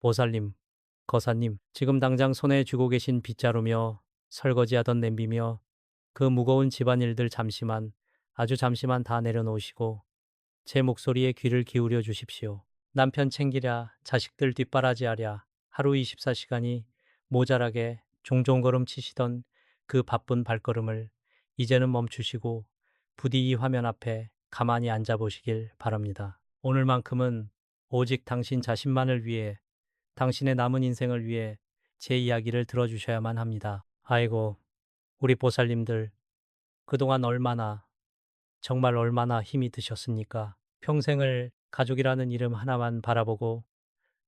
보살님, 거사님, 지금 당장 손에 쥐고 계신 빗자루며 설거지하던 냄비며 그 무거운 집안일들 잠시만, 아주 잠시만 다 내려놓으시고 제 목소리에 귀를 기울여 주십시오. 남편 챙기랴, 자식들 뒷바라지하랴, 하루 24시간이 모자라게 종종 걸음치시던 그 바쁜 발걸음을 이제는 멈추시고 부디 이 화면 앞에 가만히 앉아 보시길 바랍니다. 오늘만큼은 오직 당신 자신만을 위해, 당신의 남은 인생을 위해 제 이야기를 들어주셔야만 합니다. 아이고, 우리 보살님들, 그동안 얼마나, 정말 얼마나 힘이 드셨습니까? 평생을 가족이라는 이름 하나만 바라보고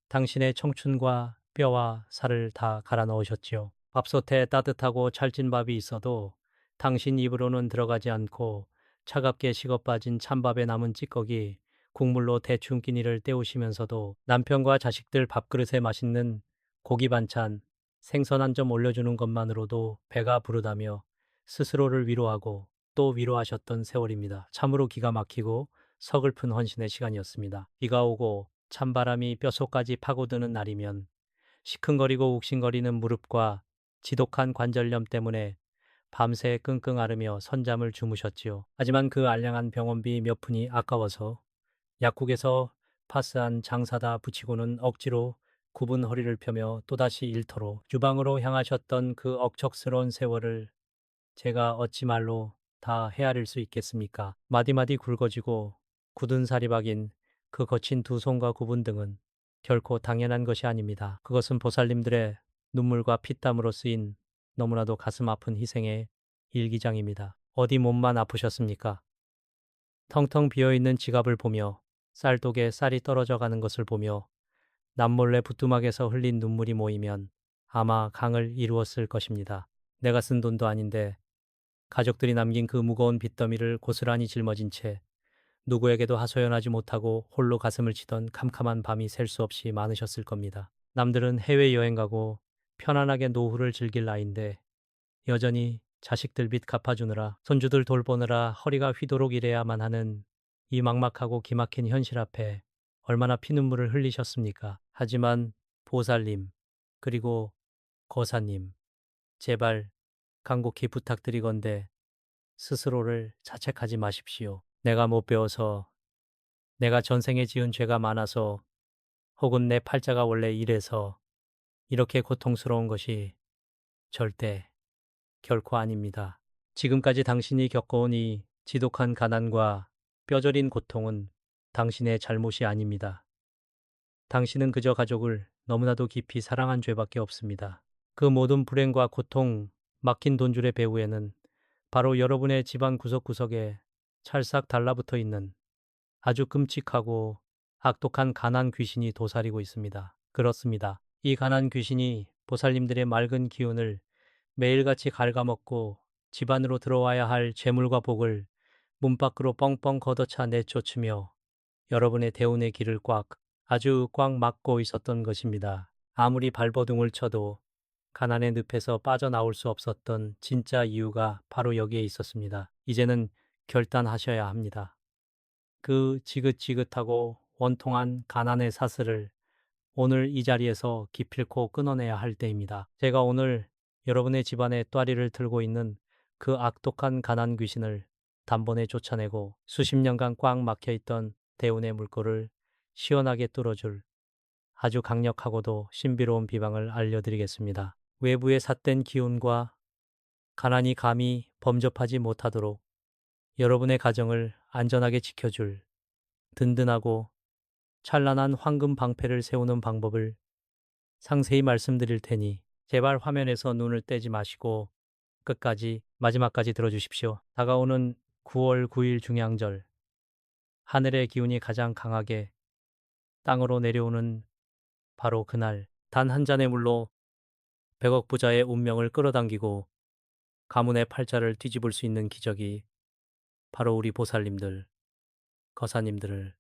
당신의 청춘과 뼈와 살을 다 갈아 넣으셨지요. 밥솥에 따뜻하고 찰진 밥이 있어도 당신 입으로는 들어가지 않고 차갑게 식어빠진 찬밥에 남은 찌꺼기, 국물로 대충 끼니를 때우시면서도 남편과 자식들 밥그릇에 맛있는 고기 반찬, 생선 한 점 올려주는 것만으로도 배가 부르다며 스스로를 위로하고 또 위로하셨던 세월입니다. 참으로 기가 막히고 서글픈 헌신의 시간이었습니다. 비가 오고 찬바람이 뼛속까지 파고드는 날이면 시큰거리고 욱신거리는 무릎과 지독한 관절염 때문에 밤새 끙끙 앓으며 선잠을 주무셨지요. 하지만 그 알량한 병원비 몇 푼이 아까워서 약국에서 파스한 장사다 붙이고는 억지로 굽은 허리를 펴며 또다시 일터로 주방으로 향하셨던 그 억척스러운 세월을 제가 어찌 말로 다 헤아릴 수 있겠습니까? 마디마디 굵어지고 굳은 살이 박인 그 거친 두 손과 굽은 등은 결코 당연한 것이 아닙니다. 그것은 보살님들의 눈물과 피땀으로 쓰인 너무나도 가슴 아픈 희생의 일기장입니다. 어디 몸만 아프셨습니까? 텅텅 비어있는 지갑을 보며 쌀독에 쌀이 떨어져 가는 것을 보며 남몰래 부뚜막에서 흘린 눈물이 모이면 아마 강을 이루었을 것입니다. 내가 쓴 돈도 아닌데 가족들이 남긴 그 무거운 빚더미를 고스란히 짊어진 채 누구에게도 하소연하지 못하고 홀로 가슴을 치던 캄캄한 밤이 셀 수 없이 많으셨을 겁니다. 남들은 해외여행 가고 편안하게 노후를 즐길 나이인데 여전히 자식들 빚 갚아주느라 손주들 돌보느라 허리가 휘도록 일해야만 하는 이 막막하고 기막힌 현실 앞에 얼마나 피눈물을 흘리셨습니까? 하지만 보살님, 그리고 거사님, 제발 간곡히 부탁드리건대 스스로를 자책하지 마십시오. 내가 못 배워서, 내가 전생에 지은 죄가 많아서, 혹은 내 팔자가 원래 이래서 이렇게 고통스러운 것이 절대, 결코 아닙니다. 지금까지 당신이 겪어온 이 지독한 가난과 뼈저린 고통은 당신의 잘못이 아닙니다. 당신은 그저 가족을 너무나도 깊이 사랑한 죄밖에 없습니다. 그 모든 불행과 고통, 막힌 돈줄의 배후에는 바로 여러분의 집안 구석구석에 찰싹 달라붙어 있는 아주 끔찍하고 악독한 가난 귀신이 도사리고 있습니다. 그렇습니다. 이 가난 귀신이 보살님들의 맑은 기운을 매일같이 갉아먹고 집안으로 들어와야 할 재물과 복을 문 밖으로 뻥뻥 걷어차 내쫓으며 여러분의 대운의 길을 아주 꽉 막고 있었던 것입니다. 아무리 발버둥을 쳐도 가난의 늪에서 빠져나올 수 없었던 진짜 이유가 바로 여기에 있었습니다. 이제는 결단하셔야 합니다. 그 지긋지긋하고 원통한 가난의 사슬을 오늘 이 자리에서 기필코 끊어내야 할 때입니다. 제가 오늘 여러분의 집안에 또아리를 틀고 있는 그 악독한 가난 귀신을 단번에 쫓아내고 수십 년간 꽉 막혀있던 대운의 물꼬를 시원하게 뚫어줄 아주 강력하고도 신비로운 비방을 알려드리겠습니다. 외부의 삿된 기운과 가난이 감히 범접하지 못하도록 여러분의 가정을 안전하게 지켜줄 든든하고 찬란한 황금 방패를 세우는 방법을 상세히 말씀드릴 테니 제발 화면에서 눈을 떼지 마시고 끝까지 마지막까지 들어주십시오. 다가오는 9월 9일 중양절, 하늘의 기운이 가장 강하게 땅으로 내려오는 바로 그날, 단 한 잔의 물로 100억 부자의 운명을 끌어당기고 가문의 팔자를 뒤집을 수 있는 기적이 바로 우리 보살님들, 거사님들을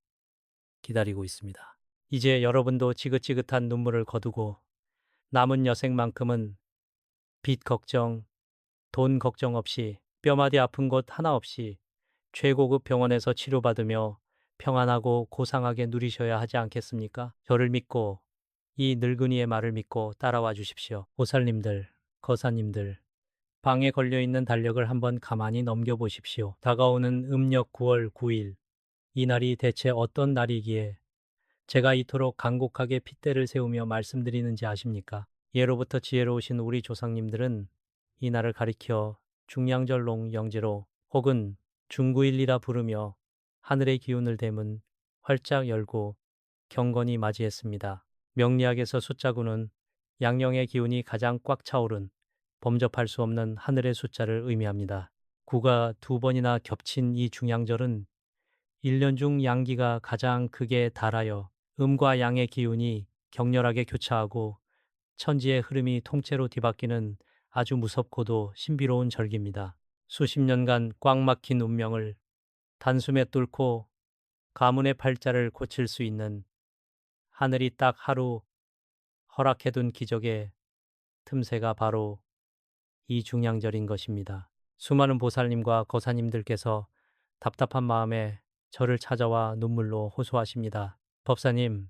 기다리고 있습니다. 이제 여러분도 지긋지긋한 눈물을 거두고 남은 여생만큼은 빚 걱정, 돈 걱정 없이 뼈마디 아픈 곳 하나 없이 최고급 병원에서 치료받으며 평안하고 고상하게 누리셔야 하지 않겠습니까? 저를 믿고 이 늙은이의 말을 믿고 따라와 주십시오. 보살님들, 거사님들, 방에 걸려있는 달력을 한번 가만히 넘겨보십시오. 다가오는 음력 9월 9일, 이 날이 대체 어떤 날이기에 제가 이토록 간곡하게 핏대를 세우며 말씀드리는지 아십니까? 예로부터 지혜로우신 우리 조상님들은 이 날을 가리켜 중량절롱 영제로 혹은 중구일이라 부르며 하늘의 기운을 대문 활짝 열고 경건히 맞이했습니다. 명리학에서 숫자구는 양령의 기운이 가장 꽉 차오른 범접할 수 없는 하늘의 숫자를 의미합니다. 구가 두 번이나 겹친 이 중양절은 1년 중 양기가 가장 크게 달하여 음과 양의 기운이 격렬하게 교차하고 천지의 흐름이 통째로 뒤바뀌는 아주 무섭고도 신비로운 절기입니다. 수십 년간 꽉 막힌 운명을 단숨에 뚫고 가문의 팔자를 고칠 수 있는 하늘이 딱 하루 허락해둔 기적의 틈새가 바로 이 중양절인 것입니다. 수많은 보살님과 거사님들께서 답답한 마음에 저를 찾아와 눈물로 호소하십니다. 법사님,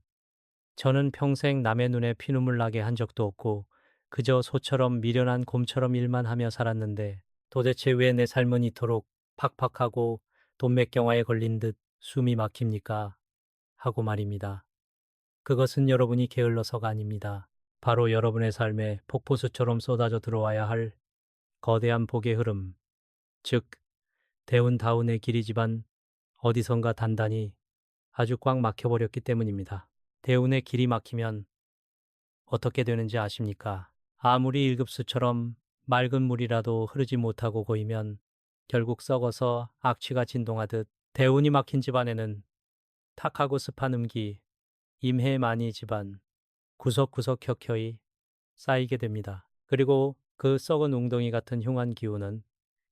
저는 평생 남의 눈에 피눈물 나게 한 적도 없고 그저 소처럼 미련한 곰처럼 일만 하며 살았는데 도대체 왜 내 삶은 이토록 팍팍하고 돈맥경화에 걸린 듯 숨이 막힙니까? 하고 말입니다. 그것은 여러분이 게을러서가 아닙니다. 바로 여러분의 삶에 폭포수처럼 쏟아져 들어와야 할 거대한 복의 흐름, 즉 대운다운의 길이지만 어디선가 단단히 아주 꽉 막혀버렸기 때문입니다. 대운의 길이 막히면 어떻게 되는지 아십니까? 아무리 일급수처럼 맑은 물이라도 흐르지 못하고 고이면 결국 썩어서 악취가 진동하듯 대운이 막힌 집안에는 탁하고 습한 음기, 임해만이 집안, 구석구석 켜켜이 쌓이게 됩니다. 그리고 그 썩은 웅덩이 같은 흉한 기운은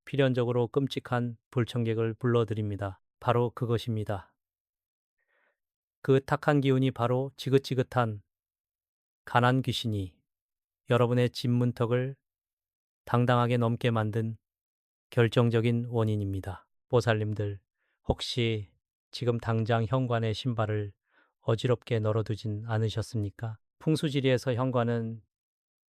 필연적으로 끔찍한 불청객을 불러들입니다. 바로 그것입니다. 그 탁한 기운이 바로 지긋지긋한 가난 귀신이 여러분의 집 문턱을 당당하게 넘게 만든 결정적인 원인입니다. 보살님들, 혹시 지금 당장 현관의 신발을 어지럽게 널어두진 않으셨습니까? 풍수지리에서 현관은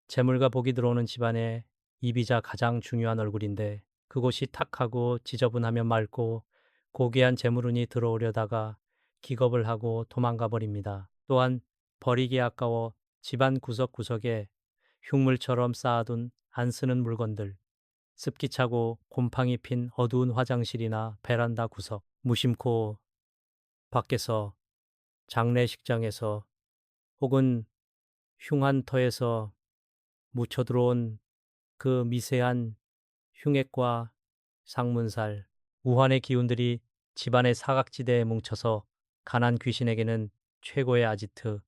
재물과 복이 들어오는 집안의 이비자 가장 중요한 얼굴인데 그곳이 탁하고 지저분하면 맑고 고귀한 재물운이 들어오려다가 기겁을 하고 도망가 버립니다. 또한 버리기 아까워 집안 구석구석에 흉물처럼 쌓아둔 안 쓰는 물건들, 습기 차고 곰팡이 핀 어두운 화장실이나 베란다 구석, 무심코 밖에서 장례식장에서 혹은 흉한 터에서 묻혀 들어온 그 미세한 흉액과 상문살, 우환의 기운들이 집안의 사각지대에 뭉쳐서 가난 귀신에게는 최고의 아지트,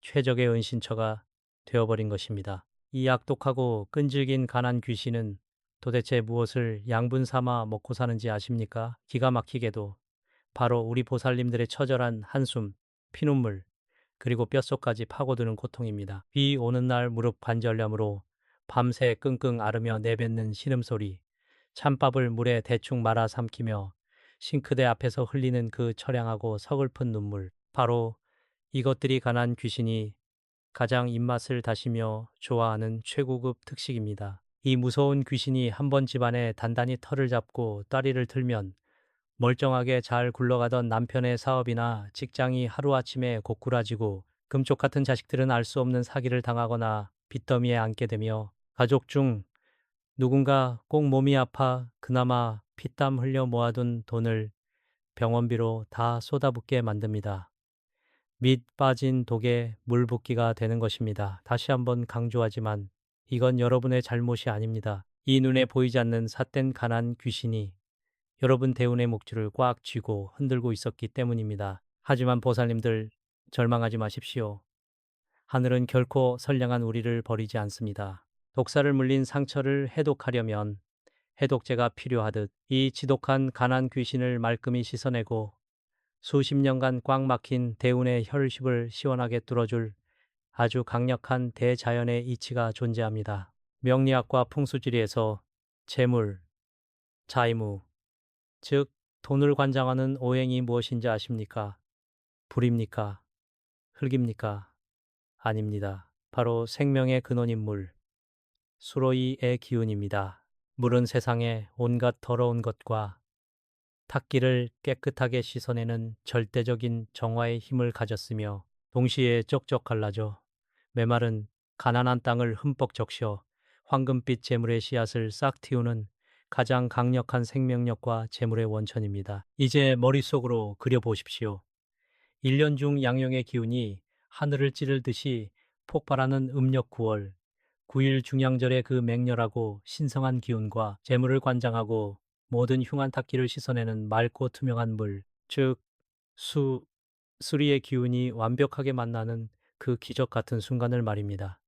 최적의 은신처가 되어버린 것입니다. 이 악독하고 끈질긴 가난 귀신은 도대체 무엇을 양분 삼아 먹고 사는지 아십니까? 기가 막히게도 바로 우리 보살님들의 처절한 한숨, 피눈물, 그리고 뼛속까지 파고드는 고통입니다. 비 오는 날 무릎 관절염으로 밤새 끙끙 앓으며 내뱉는 신음소리, 찬밥을 물에 대충 말아 삼키며 싱크대 앞에서 흘리는 그 처량하고 서글픈 눈물, 바로 이것들이 가난 귀신이 가장 입맛을 다시며 좋아하는 최고급 특식입니다. 이 무서운 귀신이 한번 집안에 단단히 털을 잡고 따리를 틀면 멀쩡하게 잘 굴러가던 남편의 사업이나 직장이 하루아침에 고꾸라지고 금쪽 같은 자식들은 알 수 없는 사기를 당하거나 빚더미에 앉게 되며 가족 중 누군가 꼭 몸이 아파 그나마 피땀 흘려 모아둔 돈을 병원비로 다 쏟아붓게 만듭니다. 밑 빠진 독에 물 붓기가 되는 것입니다. 다시 한번 강조하지만 이건 여러분의 잘못이 아닙니다. 이 눈에 보이지 않는 삿된 가난 귀신이 여러분 대운의 목줄을 꽉 쥐고 흔들고 있었기 때문입니다. 하지만 보살님들 절망하지 마십시오. 하늘은 결코 선량한 우리를 버리지 않습니다. 독사를 물린 상처를 해독하려면 해독제가 필요하듯 이 지독한 가난 귀신을 말끔히 씻어내고 수십 년간 꽉 막힌 대운의 혈십을 시원하게 뚫어줄 아주 강력한 대자연의 이치가 존재합니다. 명리학과 풍수지리에서 재물,債務, 즉 돈을 관장하는 오행이 무엇인지 아십니까? 불입니까? 흙입니까? 아닙니다. 바로 생명의 근원인 물, 수로이의 기운입니다. 물은 세상의 온갖 더러운 것과 탁기를 깨끗하게 씻어내는 절대적인 정화의 힘을 가졌으며 동시에 쩍쩍 갈라져 메마른 가난한 땅을 흠뻑 적셔 황금빛 재물의 씨앗을 싹 틔우는 가장 강력한 생명력과 재물의 원천입니다. 이제 머릿속으로 그려보십시오. 1년 중 양용의 기운이 하늘을 찌르듯이 폭발하는 음력 9월, 9일 중양절의 그 맹렬하고 신성한 기운과 재물을 관장하고 모든 흉한 탁기를 씻어내는 맑고 투명한 물, 즉 수리의 기운이 완벽하게 만나는 그 기적 같은 순간을 말입니다.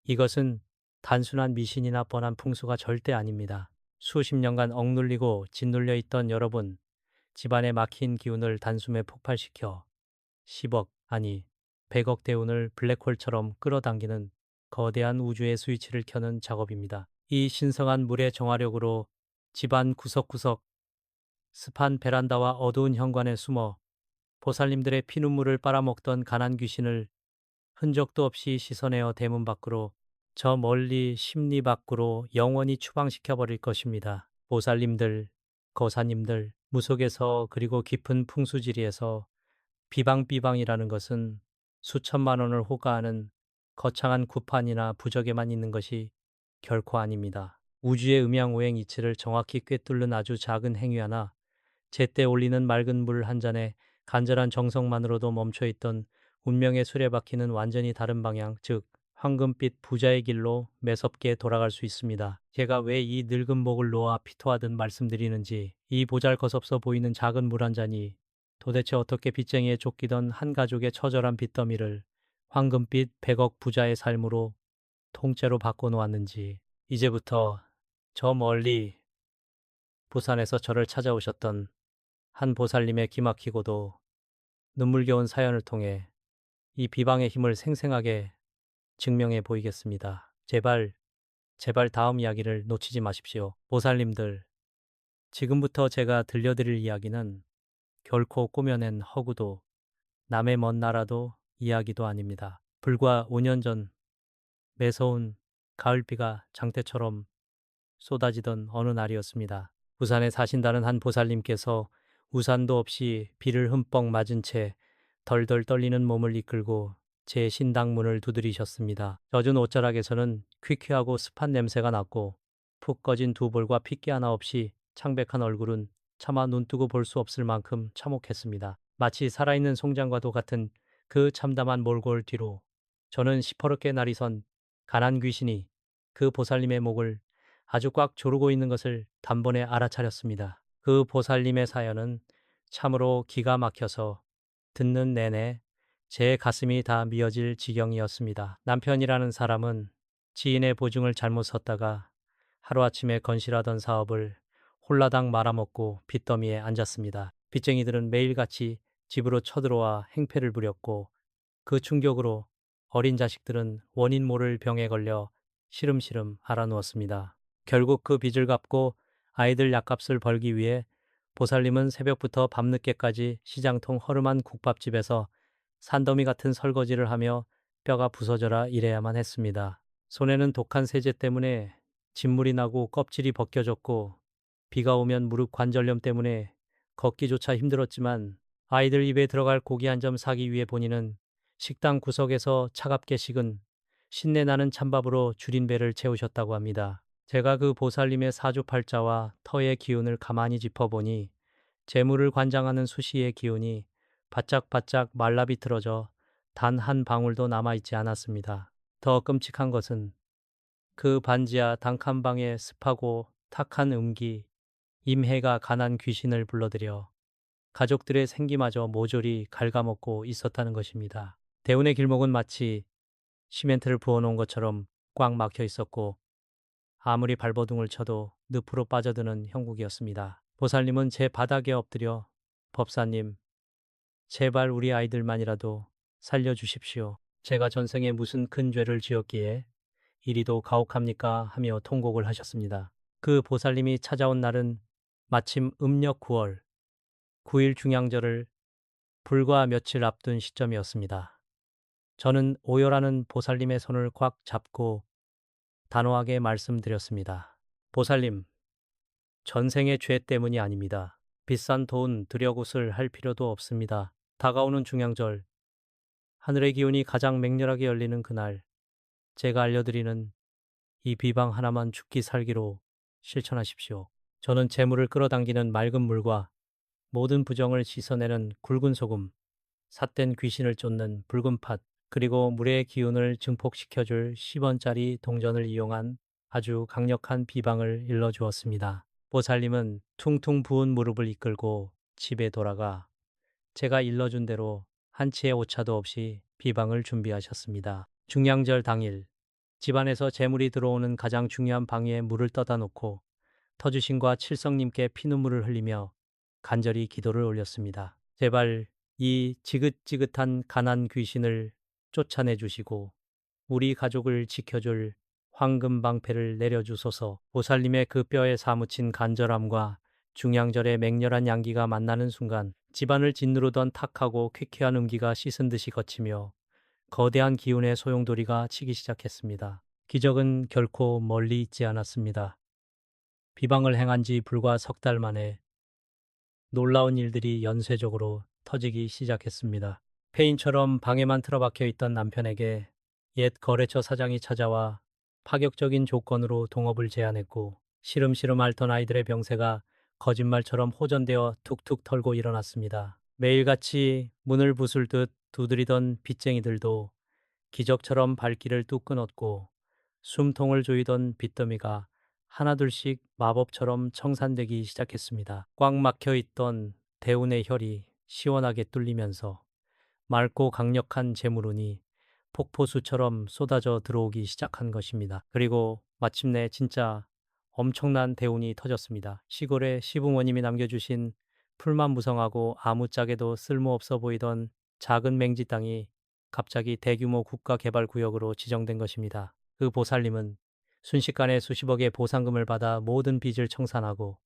이것은 단순한 미신이나 뻔한 풍수가 절대 아닙니다. 수십 년간 억눌리고 짓눌려 있던 여러분, 집안에 막힌 기운을 단숨에 폭발시켜 10억, 아니 100억 대운을 블랙홀처럼 끌어당기는 거대한 우주의 스위치를 켜는 작업입니다. 이 신성한 물의 정화력으로 집안 구석구석, 습한 베란다와 어두운 현관에 숨어 보살님들의 피눈물을 빨아먹던 가난 귀신을 흔적도 없이 씻어내어 대문 밖으로, 저 멀리 심리 밖으로 영원히 추방시켜버릴 것입니다. 보살님들, 거사님들, 무속에서 그리고 깊은 풍수지리에서 비방비방이라는 것은 수천만 원을 호가하는 거창한 구판이나 부적에만 있는 것이 결코 아닙니다. 우주의 음양오행 이치를 정확히 꿰뚫는 아주 작은 행위 하나, 제때 올리는 맑은 물 한 잔에 간절한 정성만으로도 멈춰있던 운명의 수레바퀴는 완전히 다른 방향, 즉 황금빛 부자의 길로 매섭게 돌아갈 수 있습니다. 제가 왜 이 늙은 목을 놓아 피토하듯 말씀드리는지, 이 보잘것없어 보이는 작은 물 한 잔이 도대체 어떻게 빚쟁이에 쫓기던 한 가족의 처절한 빚더미를 황금빛 100억 부자의 삶으로 통째로 바꿔놓았는지, 이제부터 저 멀리 부산에서 저를 찾아오셨던 한 보살님의 기막히고도 눈물겨운 사연을 통해 이 비방의 힘을 생생하게 증명해 보이겠습니다. 제발 다음 이야기를 놓치지 마십시오. 보살님들, 지금부터 제가 들려드릴 이야기는 결코 꾸며낸 허구도 남의 먼 나라도 이야기도 아닙니다. 불과 5년 전 매서운 가을비가 장대처럼 쏟아지던 어느 날이었습니다. 부산에 사신다는 한 보살님께서 우산도 없이 비를 흠뻑 맞은 채 덜덜 떨리는 몸을 이끌고 제 신당 문을 두드리셨습니다. 젖은 옷자락에서는 퀴퀴하고 습한 냄새가 났고 푹 꺼진 두 볼과 핏기 하나 없이 창백한 얼굴은 차마 눈뜨고 볼 수 없을 만큼 참혹했습니다. 마치 살아있는 송장과도 같은 그 참담한 몰골 뒤로 저는 시퍼렇게 날이 선 가난 귀신이 그 보살님의 목을 아주 꽉 조르고 있는 것을 단번에 알아차렸습니다. 그 보살님의 사연은 참으로 기가 막혀서 듣는 내내 제 가슴이 다 미어질 지경이었습니다. 남편이라는 사람은 지인의 보증을 잘못 섰다가 하루아침에 건실하던 사업을 홀라당 말아먹고 빚더미에 앉았습니다. 빚쟁이들은 매일같이 집으로 쳐들어와 행패를 부렸고 그 충격으로 어린 자식들은 원인 모를 병에 걸려 시름시름 앓아누웠습니다. 결국 그 빚을 갚고 아이들 약값을 벌기 위해 보살님은 새벽부터 밤늦게까지 시장통 허름한 국밥집에서 산더미 같은 설거지를 하며 뼈가 부서져라 일해야만 했습니다. 손에는 독한 세제 때문에 진물이 나고 껍질이 벗겨졌고 비가 오면 무릎 관절염 때문에 걷기조차 힘들었지만 아이들 입에 들어갈 고기 한 점 사기 위해 본인은 식당 구석에서 차갑게 식은 신내나는 찬밥으로 줄인 배를 채우셨다고 합니다. 제가 그 보살님의 사주팔자와 터의 기운을 가만히 짚어보니 재물을 관장하는 수시의 기운이 바짝바짝 말라비틀어져 단 한 방울도 남아있지 않았습니다. 더 끔찍한 것은 그 반지하 단칸방에 습하고 탁한 음기, 임해가 가난 귀신을 불러들여 가족들의 생기마저 모조리 갉아먹고 있었다는 것입니다. 대운의 길목은 마치 시멘트를 부어놓은 것처럼 꽉 막혀 있었고 아무리 발버둥을 쳐도 늪으로 빠져드는 형국이었습니다. 보살님은 제 바닥에 엎드려 법사님, 제발 우리 아이들만이라도 살려주십시오. 제가 전생에 무슨 큰 죄를 지었기에 이리도 가혹합니까 하며 통곡을 하셨습니다. 그 보살님이 찾아온 날은 마침 음력 9월 9일 중양절을 불과 며칠 앞둔 시점이었습니다. 저는 오열하는 보살님의 손을 꽉 잡고 단호하게 말씀드렸습니다. 보살님, 전생의 죄 때문이 아닙니다. 비싼 돈 들여굿을 할 필요도 없습니다. 다가오는 중양절, 하늘의 기운이 가장 맹렬하게 열리는 그날, 제가 알려드리는 이 비방 하나만 죽기 살기로 실천하십시오. 저는 재물을 끌어당기는 맑은 물과 모든 부정을 씻어내는 굵은 소금, 삿된 귀신을 쫓는 붉은 팥, 그리고 물의 기운을 증폭시켜줄 10원짜리 동전을 이용한 아주 강력한 비방을 일러주었습니다. 보살님은 퉁퉁 부은 무릎을 이끌고 집에 돌아가 제가 일러준 대로 한치의 오차도 없이 비방을 준비하셨습니다. 중양절 당일 집안에서 재물이 들어오는 가장 중요한 방에 물을 떠다 놓고 터주신과 칠성님께 피눈물을 흘리며 간절히 기도를 올렸습니다. 제발 이 지긋지긋한 가난 귀신을 쫓아내 주시고 우리 가족을 지켜줄 황금 방패를 내려주소서. 보살님의 그 뼈에 사무친 간절함과 중양절의 맹렬한 양기가 만나는 순간 집안을 짓누르던 탁하고 쾌쾌한 음기가 씻은 듯이 거치며 거대한 기운의 소용돌이가 치기 시작했습니다. 기적은 결코 멀리 있지 않았습니다. 비방을 행한 지 불과 석 달 만에 놀라운 일들이 연쇄적으로 터지기 시작했습니다. 폐인처럼 방에만 틀어박혀 있던 남편에게 옛 거래처 사장이 찾아와 파격적인 조건으로 동업을 제안했고 시름시름 앓던 아이들의 병세가 거짓말처럼 호전되어 툭툭 털고 일어났습니다. 매일같이 문을 부술듯 두드리던 빚쟁이들도 기적처럼 발길을 뚝 끊었고 숨통을 조이던 빚더미가 하나둘씩 마법처럼 청산되기 시작했습니다. 꽉 막혀 있던 대운의 혈이 시원하게 뚫리면서 맑고 강력한 재물운이 폭포수처럼 쏟아져 들어오기 시작한 것입니다. 그리고 마침내 진짜 엄청난 대운이 터졌습니다. 시골에 시부모님이 남겨주신 풀만 무성하고 아무짝에도 쓸모없어 보이던 작은 맹지 땅이 갑자기 대규모 국가개발구역으로 지정된 것입니다. 그 보살님은 순식간에 수십억의 보상금을 받아 모든 빚을 청산하고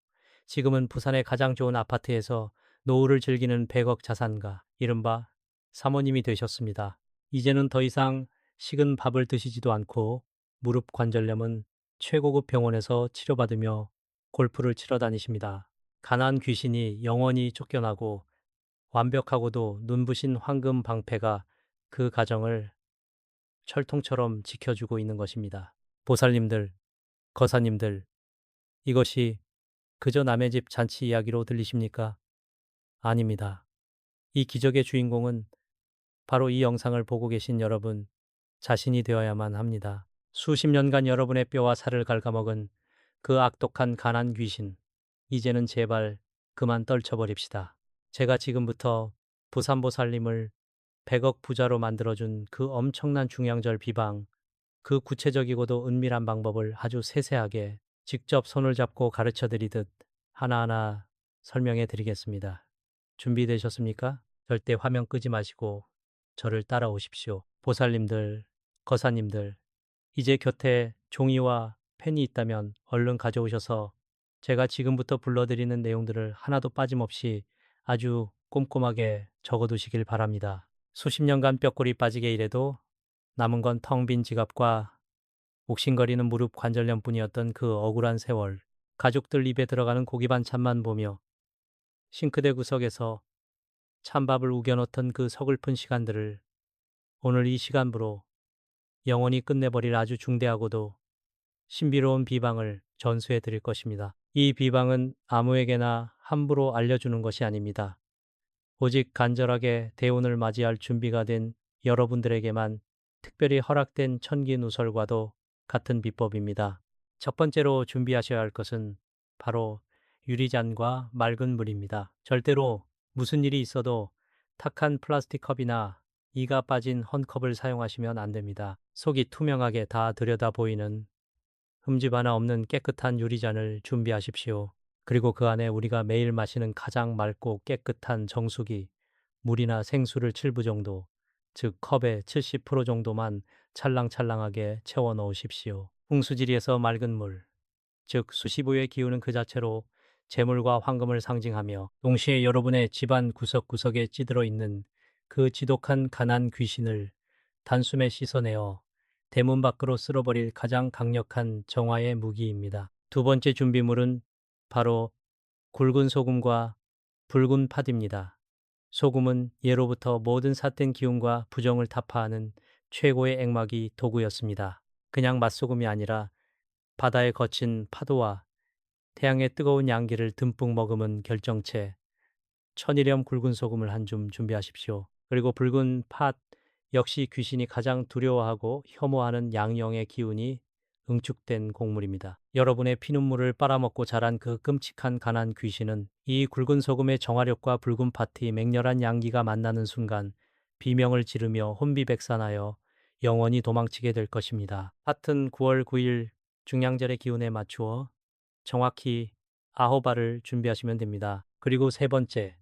지금은 부산의 가장 좋은 아파트에서 노후를 즐기는 100억 자산가, 이른바 사모님이 되셨습니다. 이제는 더 이상 식은 밥을 드시지도 않고 무릎 관절염은 최고급 병원에서 치료받으며 골프를 치러 다니십니다. 가난 귀신이 영원히 쫓겨나고 완벽하고도 눈부신 황금 방패가 그 가정을 철통처럼 지켜주고 있는 것입니다. 보살님들, 거사님들, 이것이 그저 남의 집 잔치 이야기로 들리십니까? 아닙니다. 이 기적의 주인공은 바로 이 영상을 보고 계신 여러분 자신이 되어야만 합니다. 수십 년간 여러분의 뼈와 살을 갉아먹은 그 악독한 가난 귀신, 이제는 제발 그만 떨쳐버립시다. 제가 지금부터 부산보살님을 100억 부자로 만들어준 그 엄청난 중양절 비방, 그 구체적이고도 은밀한 방법을 아주 세세하게 직접 손을 잡고 가르쳐 드리듯 하나하나 설명해 드리겠습니다. 준비되셨습니까? 절대 화면 끄지 마시고 저를 따라오십시오. 보살님들, 거사님들, 이제 곁에 종이와 펜이 있다면 얼른 가져오셔서 제가 지금부터 불러드리는 내용들을 하나도 빠짐없이 아주 꼼꼼하게 적어두시길 바랍니다. 수십 년간 뼈골이 빠지게 일해도 남은 건 텅 빈 지갑과 옥신거리는 무릎 관절염뿐이었던 그 억울한 세월. 가족들 입에 들어가는 고기 반찬만 보며 싱크대 구석에서 찬밥을 우겨넣던 그 서글픈 시간들을 오늘 이 시간부로 영원히 끝내버릴 아주 중대하고도 신비로운 비방을 전수해 드릴 것입니다. 이 비방은 아무에게나 함부로 알려주는 것이 아닙니다. 오직 간절하게 대운을 맞이할 준비가 된 여러분들에게만 특별히 허락된 천기누설과도 같은 비법입니다. 첫 번째로 준비하셔야 할 것은 바로 유리잔과 맑은 물입니다. 절대로 무슨 일이 있어도 탁한 플라스틱 컵이나 이가 빠진 헌컵을 사용하시면 안 됩니다. 속이 투명하게 다 들여다 보이는 흠집 하나 없는 깨끗한 유리잔을 준비하십시오. 그리고 그 안에 우리가 매일 마시는 가장 맑고 깨끗한 정수기, 물이나 생수를 7부 정도, 즉 컵의 70% 정도만 찰랑찰랑하게 채워 넣으십시오. 풍수지리에서 맑은 물, 즉 수시부의 기운은 그 자체로 재물과 황금을 상징하며 동시에 여러분의 집안 구석구석에 찌들어 있는 그 지독한 가난 귀신을 단숨에 씻어내어 대문 밖으로 쓸어버릴 가장 강력한 정화의 무기입니다. 두 번째 준비물은 바로 굵은 소금과 붉은 팥입니다. 소금은 예로부터 모든 삿된 기운과 부정을 타파하는 최고의 액막이 도구였습니다. 그냥 맛소금이 아니라 바다의 거친 파도와 태양의 뜨거운 양기를 듬뿍 머금은 결정체, 천일염 굵은 소금을 한 줌 준비하십시오. 그리고 붉은 팥 역시 귀신이 가장 두려워하고 혐오하는 양령의 기운이 응축된 곡물입니다. 여러분의 피눈물을 빨아먹고 자란 그 끔찍한 가난 귀신은 이 굵은 소금의 정화력과 붉은 팥이 맹렬한 양기가 만나는 순간 비명을 지르며 혼비백산하여 영원히 도망치게 될 것입니다. 팥은 9월 9일 중량절의 기운에 맞추어 정확히 9알을 준비하시면 됩니다. 그리고 세 번째,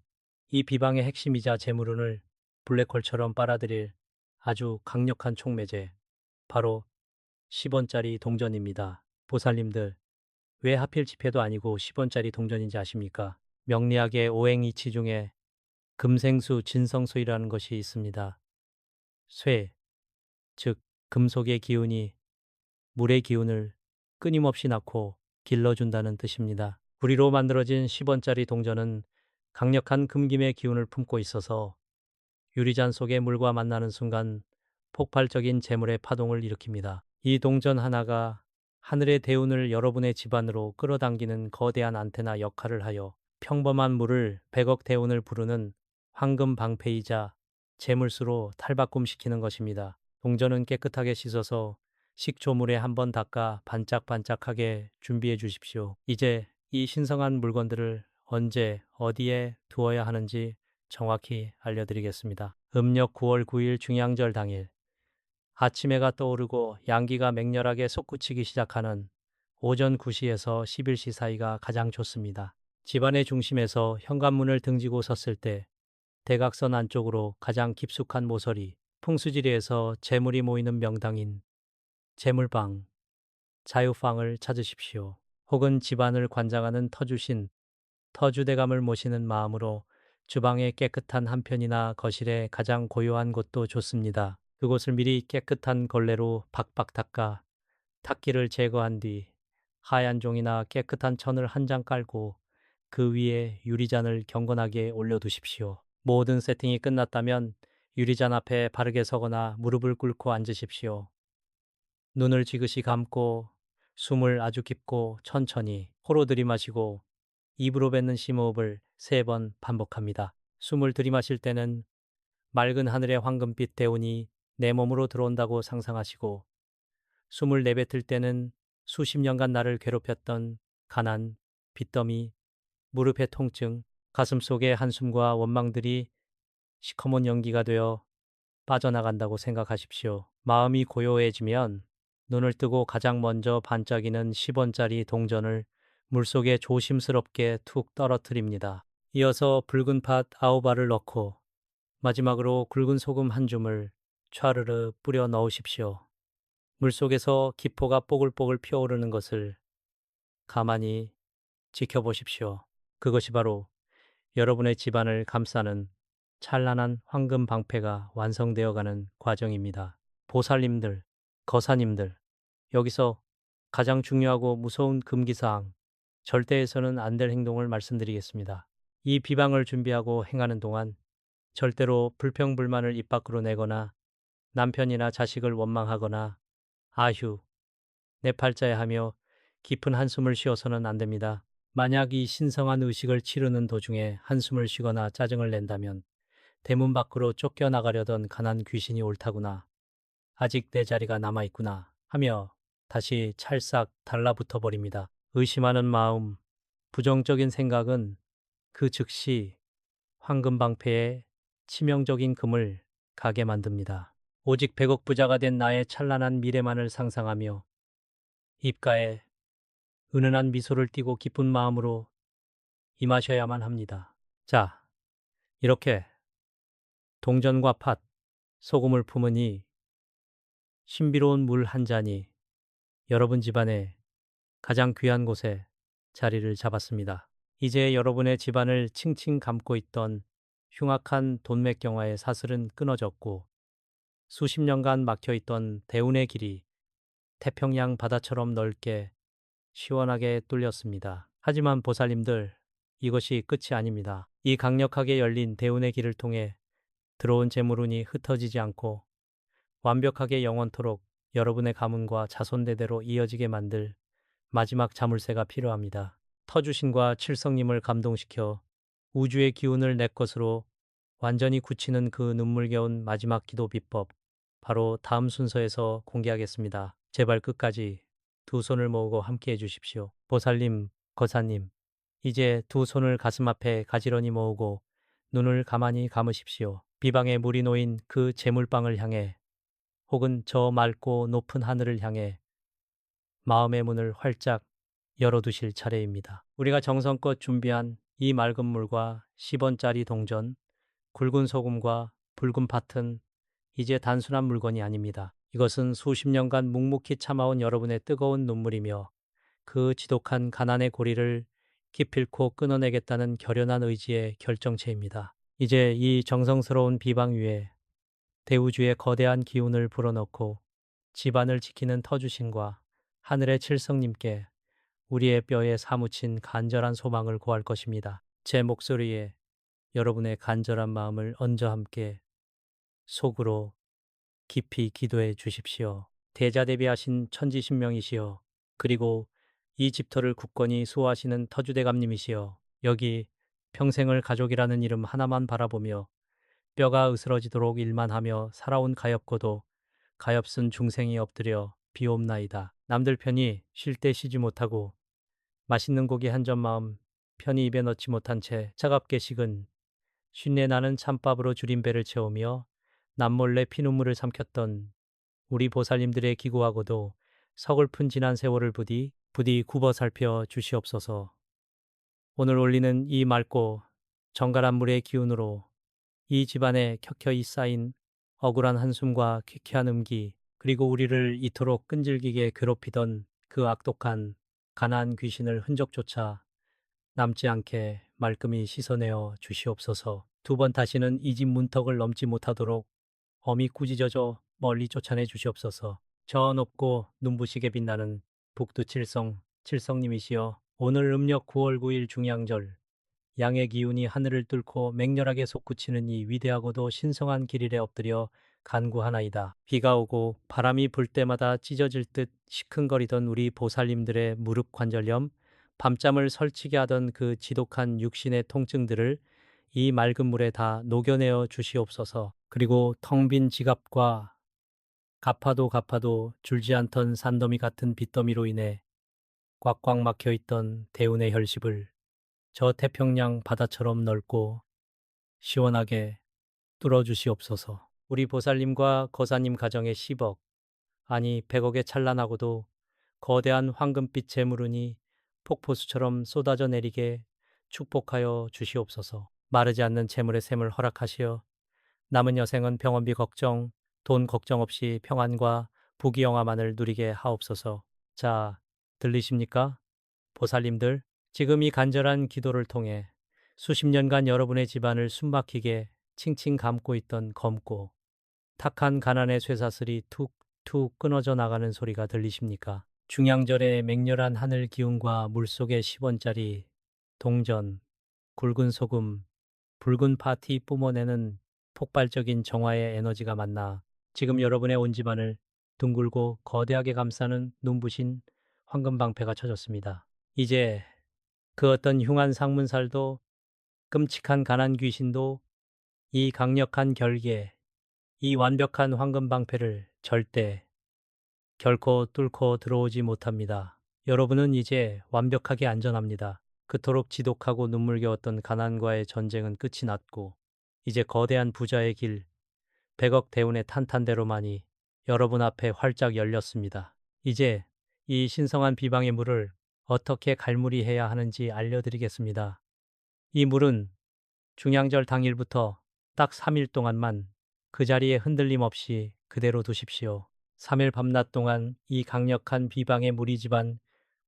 이 비방의 핵심이자 재물운을 블랙홀처럼 빨아들일 아주 강력한 촉매제, 바로 10원짜리 동전입니다. 보살님들, 왜 하필 지폐도 아니고 10원짜리 동전인지 아십니까? 명리학의 오행이치 중에 금생수 진성소이라는 것이 있습니다. 쇠, 즉 금속의 기운이 물의 기운을 끊임없이 낳고 길러준다는 뜻입니다. 구리로 만들어진 10원짜리 동전은 강력한 금김의 기운을 품고 있어서 유리잔 속의 물과 만나는 순간 폭발적인 재물의 파동을 일으킵니다. 이 동전 하나가 하늘의 대운을 여러분의 집안으로 끌어당기는 거대한 안테나 역할을 하여 평범한 물을 100억 대운을 부르는 황금 방패이자 재물수로 탈바꿈시키는 것입니다. 동전은 깨끗하게 씻어서 식초물에 한번 닦아 반짝반짝하게 준비해 주십시오. 이제 이 신성한 물건들을 언제 어디에 두어야 하는지 정확히 알려드리겠습니다. 음력 9월 9일 중양절 당일 아침 해가 떠오르고 양기가 맹렬하게 솟구치기 시작하는 오전 9시에서 11시 사이가 가장 좋습니다. 집안의 중심에서 현관문을 등지고 섰을 때 대각선 안쪽으로 가장 깊숙한 모서리, 풍수지리에서 재물이 모이는 명당인 재물방, 자유방을 찾으십시오. 혹은 집안을 관장하는 터주신, 터주대감을 모시는 마음으로 주방의 깨끗한 한편이나 거실의 가장 고요한 곳도 좋습니다. 그곳을 미리 깨끗한 걸레로 박박 닦아 탁기를 제거한 뒤 하얀 종이나 깨끗한 천을 한 장 깔고 그 위에 유리잔을 경건하게 올려두십시오. 모든 세팅이 끝났다면 유리잔 앞에 바르게 서거나 무릎을 꿇고 앉으십시오. 눈을 지그시 감고 숨을 아주 깊고 천천히 코로 들이마시고 입으로 뱉는 심호흡을 3번 반복합니다. 숨을 들이마실 때는 맑은 하늘의 황금빛 대운이 내 몸으로 들어온다고 상상하시고 숨을 내뱉을 때는 수십 년간 나를 괴롭혔던 가난, 빚더미, 무릎의 통증, 가슴 속의 한숨과 원망들이 시커먼 연기가 되어 빠져나간다고 생각하십시오. 마음이 고요해지면 눈을 뜨고 가장 먼저 반짝이는 10원짜리 동전을 물속에 조심스럽게 툭 떨어뜨립니다. 이어서 붉은 팥 9알을 넣고 마지막으로 굵은 소금 한 줌을 촤르르 뿌려 넣으십시오. 물속에서 기포가 뽀글뽀글 피어오르는 것을 가만히 지켜보십시오. 그것이 바로 여러분의 집안을 감싸는 찬란한 황금 방패가 완성되어가는 과정입니다. 보살님들, 거사님들, 여기서 가장 중요하고 무서운 금기사항, 절대 해서는 안 될 행동을 말씀드리겠습니다. 이 비방을 준비하고 행하는 동안 절대로 불평불만을 입 밖으로 내거나 남편이나 자식을 원망하거나 아휴, 내 팔자에 하며 깊은 한숨을 쉬어서는 안 됩니다. 만약 이 신성한 의식을 치르는 도중에 한숨을 쉬거나 짜증을 낸다면 대문 밖으로 쫓겨나가려던 가난 귀신이 옳다구나. 아직 내 자리가 남아있구나 하며 다시 찰싹 달라붙어 버립니다. 의심하는 마음, 부정적인 생각은 그 즉시 황금방패에 치명적인 금을 가게 만듭니다. 오직 100억 부자가 된 나의 찬란한 미래만을 상상하며 입가에 은은한 미소를 띠고 기쁜 마음으로 임하셔야만 합니다. 자, 이렇게 동전과 팥, 소금을 품으니 신비로운 물 한 잔이 여러분 집안의 가장 귀한 곳에 자리를 잡았습니다. 이제 여러분의 집안을 칭칭 감고 있던 흉악한 돈맥경화의 사슬은 끊어졌고 수십 년간 막혀있던 대운의 길이 태평양 바다처럼 넓게 시원하게 뚫렸습니다. 하지만 보살님들, 이것이 끝이 아닙니다. 이 강력하게 열린 대운의 길을 통해 들어온 재물운이 흩어지지 않고 완벽하게 영원토록 여러분의 가문과 자손대대로 이어지게 만들 마지막 자물쇠가 필요합니다. 터주신과 칠성님을 감동시켜 우주의 기운을 내 것으로 완전히 굳히는 그 눈물겨운 마지막 기도 비법, 바로 다음 순서에서 공개하겠습니다. 제발 끝까지 두 손을 모으고 함께 해주십시오. 보살님, 거사님, 이제 두 손을 가슴 앞에 가지런히 모으고 눈을 가만히 감으십시오. 비방에 물이 놓인 그 재물방을 향해, 혹은 저 맑고 높은 하늘을 향해 마음의 문을 활짝 열어두실 차례입니다. 우리가 정성껏 준비한 이 맑은 물과 10원짜리 동전, 굵은 소금과 붉은 팥은 이제 단순한 물건이 아닙니다. 이것은 수십 년간 묵묵히 참아온 여러분의 뜨거운 눈물이며 그 지독한 가난의 고리를 기필코 끊어내겠다는 결연한 의지의 결정체입니다. 이제 이 정성스러운 비방 위에 대우주의 거대한 기운을 불어넣고 집안을 지키는 터주신과 하늘의 칠성님께 우리의 뼈에 사무친 간절한 소망을 고할 것입니다. 제 목소리에 여러분의 간절한 마음을 얹어 함께 속으로 깊이 기도해 주십시오. 대자대비하신 천지신명이시여, 그리고 이 집터를 굳건히 수호하시는 터주대감님이시여, 여기 평생을 가족이라는 이름 하나만 바라보며 뼈가 으스러지도록 일만 하며 살아온 가엾고도 가엾은 중생이 엎드려 비옵나이다. 남들 편히 쉴 때 쉬지 못하고 맛있는 고기 한 점 마음 편히 입에 넣지 못한 채 차갑게 식은 쉰내 나는 찬밥으로 줄인 배를 채우며 남몰래 피눈물을 삼켰던 우리 보살님들의 기구하고도 서글픈 지난 세월을 부디 굽어 살펴 주시옵소서. 오늘 올리는 이 맑고 정갈한 물의 기운으로 이 집안에 켜켜이 쌓인 억울한 한숨과 퀴퀴한 음기, 그리고 우리를 이토록 끈질기게 괴롭히던 그 악독한 가난한 귀신을 흔적조차 남지 않게 말끔히 씻어내어 주시옵소서. 두 번 다시는 이 집 문턱을 넘지 못하도록 엄히 꾸짖어줘 멀리 쫓아내 주시옵소서. 저 높고 눈부시게 빛나는 칠성님이시여, 오늘 음력 9월 9일 중양절, 양의 기운이 하늘을 뚫고 맹렬하게 솟구치는 이 위대하고도 신성한 길일에 엎드려 간구하나이다. 비가 오고 바람이 불 때마다 찢어질 듯 시큰거리던 우리 보살님들의 무릎 관절염, 밤잠을 설치게 하던 그 지독한 육신의 통증들을 이 맑은 물에 다 녹여내어 주시옵소서. 그리고 텅 빈 지갑과 갚아도 줄지 않던 산더미 같은 빚더미로 인해 꽉꽉 막혀있던 대운의 혈십을 저 태평양 바다처럼 넓고 시원하게 뚫어주시옵소서. 우리 보살님과 거사님 가정의 10억, 아니 100억의 찬란하고도 거대한 황금빛 재물운이 폭포수처럼 쏟아져 내리게 축복하여 주시옵소서. 마르지 않는 재물의 샘을 허락하시어 남은 여생은 병원비 걱정, 돈 걱정 없이 평안과 부귀영화만을 누리게 하옵소서. 자, 들리십니까? 보살님들, 지금 이 간절한 기도를 통해 수십 년간 여러분의 집안을 숨막히게 칭칭 감고 있던 검고 탁한 가난의 쇠사슬이 툭툭 끊어져 나가는 소리가 들리십니까? 중양절의 맹렬한 하늘 기운과 물속의 10원짜리 동전, 굵은 소금, 붉은 파티 뿜어내는 폭발적인 정화의 에너지가 만나 지금 여러분의 온 집안을 둥글고 거대하게 감싸는 눈부신 황금방패가 쳐졌습니다. 이제 그 어떤 흉한 상문살도 끔찍한 가난 귀신도 이 강력한 결계, 이 완벽한 황금방패를 절대 결코 뚫고 들어오지 못합니다. 여러분은 이제 완벽하게 안전합니다. 그토록 지독하고 눈물겨웠던 가난과의 전쟁은 끝이 났고 이제 거대한 부자의 길, 100억 대운의 탄탄대로만이 여러분 앞에 활짝 열렸습니다. 이제 이 신성한 비방의 물을 어떻게 갈무리해야 하는지 알려드리겠습니다. 이 물은 중양절 당일부터 딱 3일 동안만 그 자리에 흔들림 없이 그대로 두십시오. 3일 밤낮 동안 이 강력한 비방의 물이 집안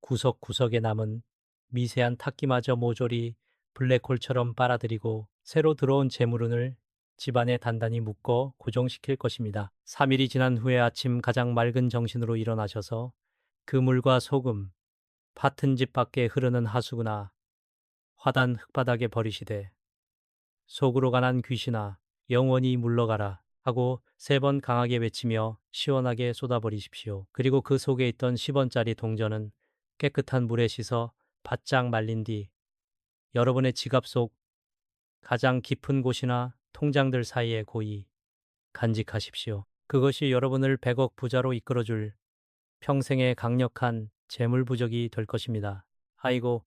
구석구석에 남은 미세한 탁기마저 모조리 블랙홀처럼 빨아들이고 새로 들어온 재물운을 집안에 단단히 묶어 고정시킬 것입니다. 3일이 지난 후에 아침 가장 맑은 정신으로 일어나셔서 그 물과 소금, 파튼 집 밖에 흐르는 하수구나 화단 흙바닥에 버리시되 속으로 가난 귀신아 영원히 물러가라 하고 3번 강하게 외치며 시원하게 쏟아버리십시오. 그리고 그 속에 있던 10원짜리 동전은 깨끗한 물에 씻어 바짝 말린 뒤 여러분의 지갑 속 가장 깊은 곳이나 통장들 사이에 고이 간직하십시오. 그것이 여러분을 100억 부자로 이끌어줄 평생의 강력한 재물 부적이 될 것입니다. 아이고,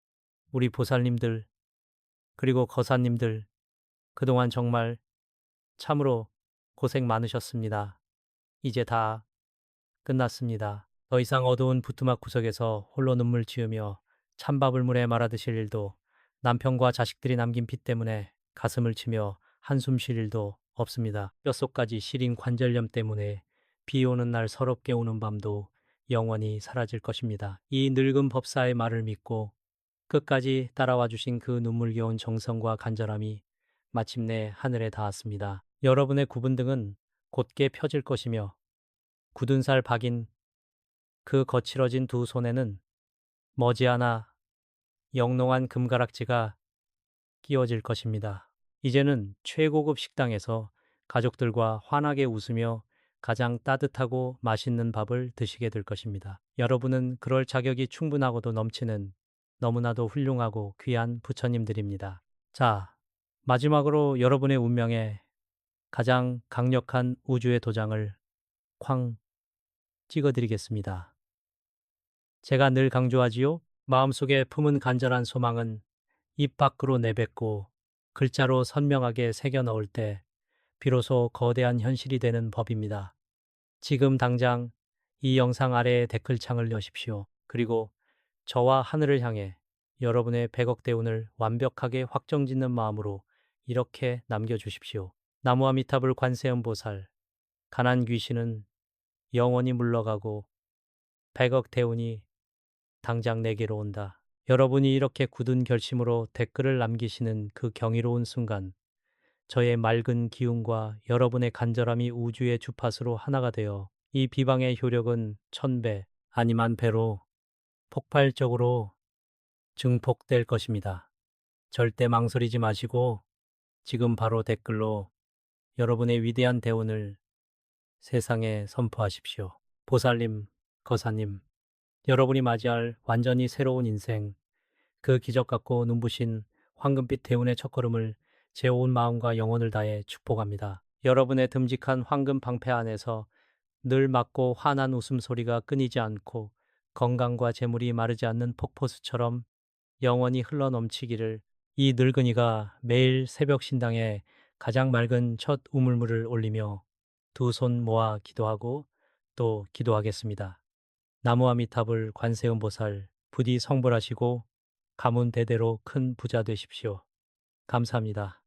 우리 보살님들, 그리고 거사님들, 그동안 정말 참으로 고생 많으셨습니다. 이제 다 끝났습니다. 더 이상 어두운 부뚜막 구석에서 홀로 눈물 지으며 찬밥을 물에 말아 드실 일도 남편과 자식들이 남긴 피 때문에 가슴을 치며 한숨 쉴 일도 없습니다. 뼛속까지 시린 관절염 때문에 비 오는 날 서럽게 우는 밤도 영원히 사라질 것입니다. 이 늙은 법사의 말을 믿고 끝까지 따라와 주신 그 눈물겨운 정성과 간절함이 마침내 하늘에 닿았습니다. 여러분의 굽은 등은 곧게 펴질 것이며 굳은 살 박인 그 거칠어진 두 손에는 머지않아 영롱한 금가락지가 끼워질 것입니다. 이제는 최고급 식당에서 가족들과 환하게 웃으며 가장 따뜻하고 맛있는 밥을 드시게 될 것입니다. 여러분은 그럴 자격이 충분하고도 넘치는 너무나도 훌륭하고 귀한 부처님들입니다. 자, 마지막으로 여러분의 운명에 가장 강력한 우주의 도장을 쾅 찍어드리겠습니다. 제가 늘 강조하지요. 마음속에 품은 간절한 소망은 입 밖으로 내뱉고 글자로 선명하게 새겨 넣을 때 비로소 거대한 현실이 되는 법입니다. 지금 당장 이 영상 아래에 댓글창을 여십시오. 그리고 저와 하늘을 향해 여러분의 100억 대운을 완벽하게 확정짓는 마음으로 이렇게 남겨주십시오. 나무아미타불 관세음보살, 가난 귀신은 영원히 물러가고 100억 대운이 당장 내게로 온다. 여러분이 이렇게 굳은 결심으로 댓글을 남기시는 그 경이로운 순간, 저의 맑은 기운과 여러분의 간절함이 우주의 주파수로 하나가 되어 이 비방의 효력은 1000배, 아니 10,000배로 폭발적으로 증폭될 것입니다. 절대 망설이지 마시고 지금 바로 댓글로 여러분의 위대한 대운을 세상에 선포하십시오. 보살님, 거사님, 여러분이 맞이할 완전히 새로운 인생, 그 기적 같고 눈부신 황금빛 대운의 첫걸음을 제 온 마음과 영혼을 다해 축복합니다. 여러분의 듬직한 황금 방패 안에서 늘 맑고 환한 웃음소리가 끊이지 않고 건강과 재물이 마르지 않는 폭포수처럼 영원히 흘러넘치기를. 이 늙은이가 매일 새벽 신당에 가장 맑은 첫 우물물을 올리며 두 손 모아 기도하고 또 기도하겠습니다. 나무아미타불 관세음보살 부디 성불하시고 가문 대대로 큰 부자 되십시오. 감사합니다.